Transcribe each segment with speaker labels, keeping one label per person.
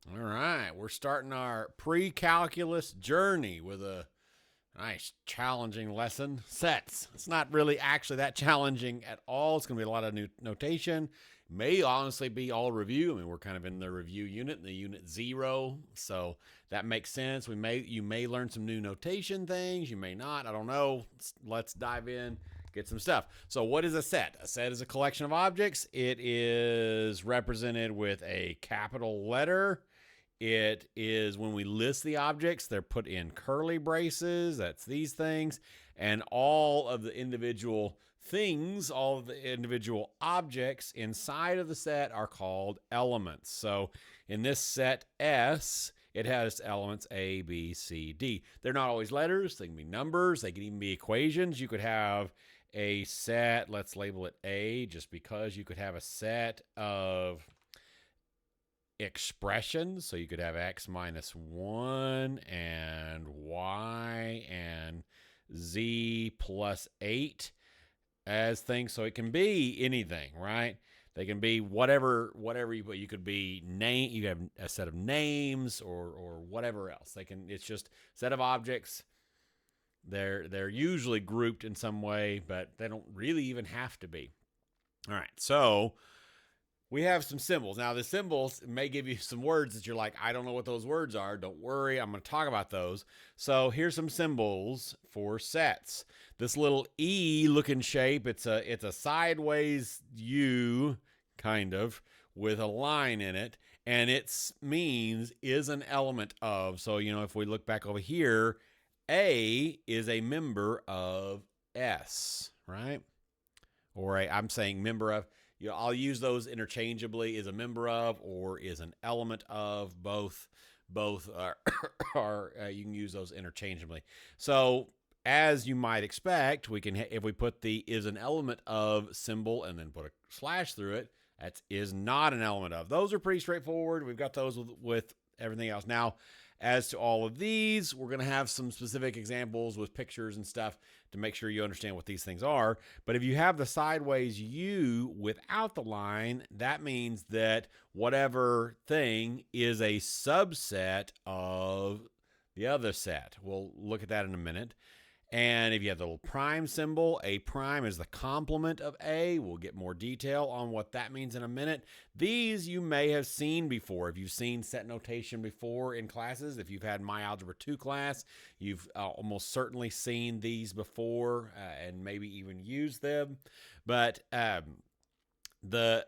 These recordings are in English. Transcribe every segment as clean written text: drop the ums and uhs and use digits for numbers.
Speaker 1: All right, we're starting our pre-calculus journey with a nice challenging lesson. Sets. It's not really actually that challenging at all. It's going to be a lot of new notation. May honestly be all review. I mean, we're kind of in the review unit, the unit 0, so that makes sense. You may learn some new notation things. You may not. I don't know. Let's dive in. Get some stuff. So, what is a set? A set is a collection of objects. It is represented with a capital letter. It is when we list the objects, they're put in curly braces. That's these things. And all of the individual things, all of the individual objects inside of the set are called elements. So in this set S, it has elements A, B, C, D. They're not always letters. They can be numbers. They can even be equations. You could have a set, let's label it A, just because you could have a set of expressions. So you could have x minus 1 and y and z plus 8 as things. So it can be anything, right? They can be whatever you put. You could be name. You have a set of names or whatever else. They can. It's just a set of objects. They're usually grouped in some way, but they don't really even have to be. All right. So we have some symbols. Now, the symbols may give you some words that you're like, I don't know what those words are. Don't worry, I'm going to talk about those. So here's some symbols for sets. This little E looking shape, it's a sideways U, kind of, with a line in it, and it means is an element of. So, if we look back over here, A is a member of S, right? Or I'm saying member of. I'll use those interchangeably. Is a member of or is an element of. Both are you can use those interchangeably. So as you might expect, we can, if we put the is an element of symbol and then put a slash through it, that is not an element of. Those are pretty straightforward. We've got those with everything else. Now, as to all of these, we're going to have some specific examples with pictures and stuff to make sure you understand what these things are. But if you have the sideways U without the line, that means that whatever thing is a subset of the other set. We'll look at that in a minute. And if you have the little prime symbol, A prime is the complement of A. We'll get more detail on what that means in a minute. These you may have seen before. If you've seen set notation before in classes, if you've had My Algebra 2 class, you've almost certainly seen these before and maybe even used them. But the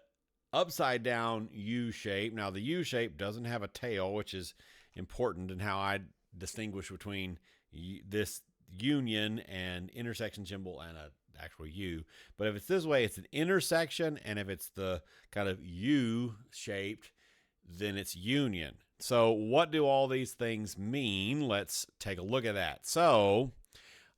Speaker 1: upside down U shape, now the U shape doesn't have a tail, which is important in how I distinguish between this union and intersection symbol and an actual U. But if it's this way, it's an intersection, and if it's the kind of U shaped, then it's union. So what do all these things mean? Let's take a look at that. So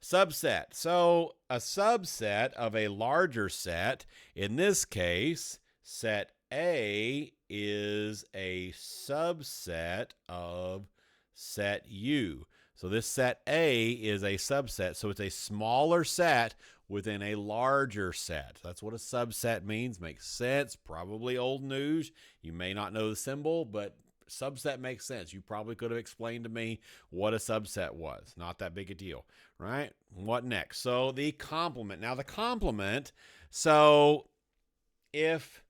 Speaker 1: subset. So a subset of a larger set, in this case, set A is a subset of set U. So this set A is a subset. So it's a smaller set within a larger set. That's what a subset means. Makes sense. Probably old news. You may not know the symbol, but subset makes sense. You probably could have explained to me what a subset was. Not that big a deal, right? What next? So the complement. Now the complement, so if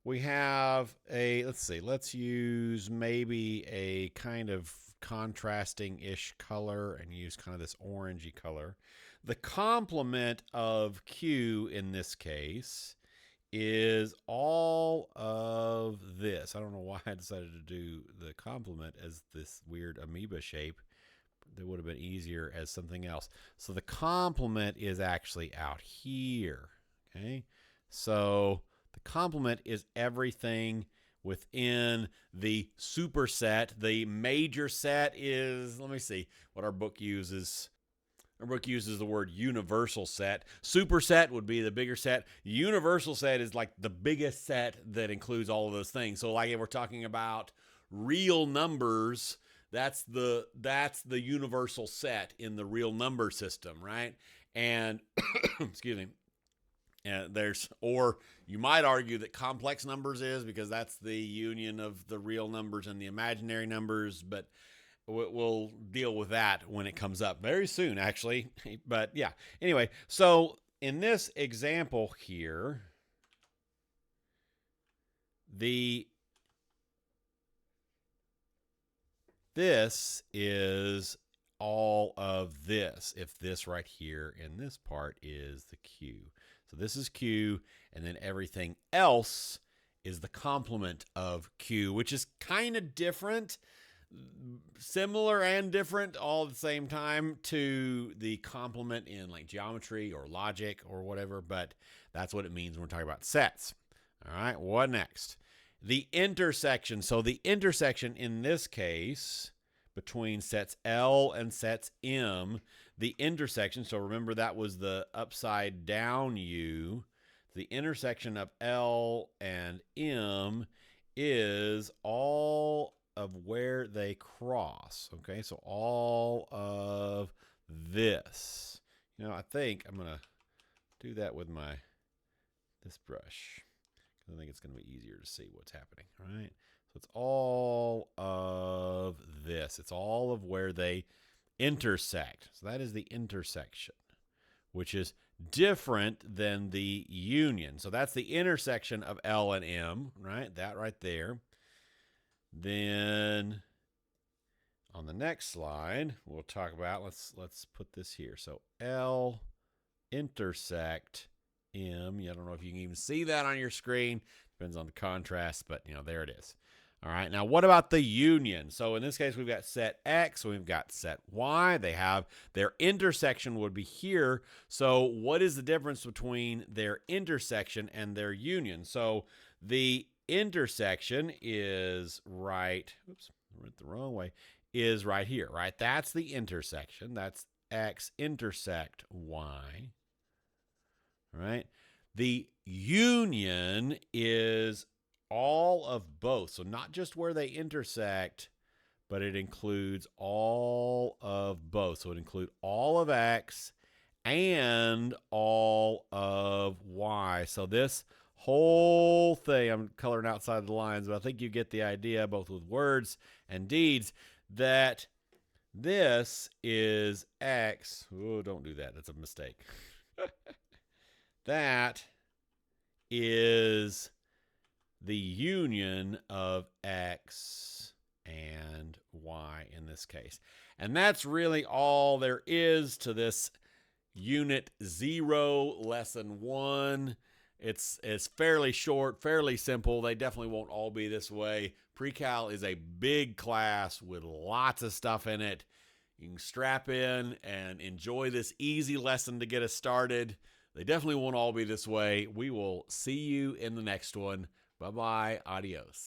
Speaker 1: we have let's use maybe a kind of contrasting-ish color and use kind of this orangey color. The complement of Q in this case is all of this. I don't know why I decided to do the complement as this weird amoeba shape. That would have been easier as something else. So the complement is actually out here. Okay, so the complement is everything within the superset. The major set is, let me see what our book uses. Our book uses the word universal set. Superset would be the bigger set. Universal set is like the biggest set that includes all of those things. So like if we're talking about real numbers, that's the universal set in the real number system, right? And excuse me. And or you might argue that complex numbers is, because that's the union of the real numbers and the imaginary numbers, but we'll deal with that when it comes up very soon, actually. But yeah, anyway, so in this example here, this is all of this, if this right here in this part is the Q. So this is Q, and then everything else is the complement of Q, which is kind of different, similar and different all at the same time to the complement in like geometry or logic or whatever, but that's what it means when we're talking about sets. All right, what next? The intersection. So the intersection in this case between sets L and sets M, the intersection, so remember that was the upside down U, the intersection of L and M is all of where they cross. Okay, so all of this. I think I'm going to do that with this brush. I think it's going to be easier to see what's happening, right? So it's all of this. It's all of where they intersect. So that is the intersection, which is different than the union. So that's the intersection of L and M, right? That right there. Then on the next slide, we'll talk about, let's put this here. So L intersect M. I don't know if you can even see that on your screen. Depends on the contrast, but there it is. All right, now what about the union? So in this case, we've got set X, we've got set Y. They have their intersection would be here. So what is the difference between their intersection and their union? So the intersection is right, oops, I went the wrong way, is right here, right? That's the intersection. That's X intersect Y. All right. The union is all of both. So not just where they intersect, but it includes all of both. So it includes all of X and all of Y. So this whole thing, I'm coloring outside the lines, but I think you get the idea, both with words and deeds, that this is X. Oh, don't do that. That's a mistake. That is the union of X and Y in this case. And that's really all there is to this Unit 0, Lesson 1. It's fairly short, fairly simple. They definitely won't all be this way. Pre-Cal is a big class with lots of stuff in it. You can strap in and enjoy this easy lesson to get us started. They definitely won't all be this way. We will see you in the next one. Bye-bye. Adios.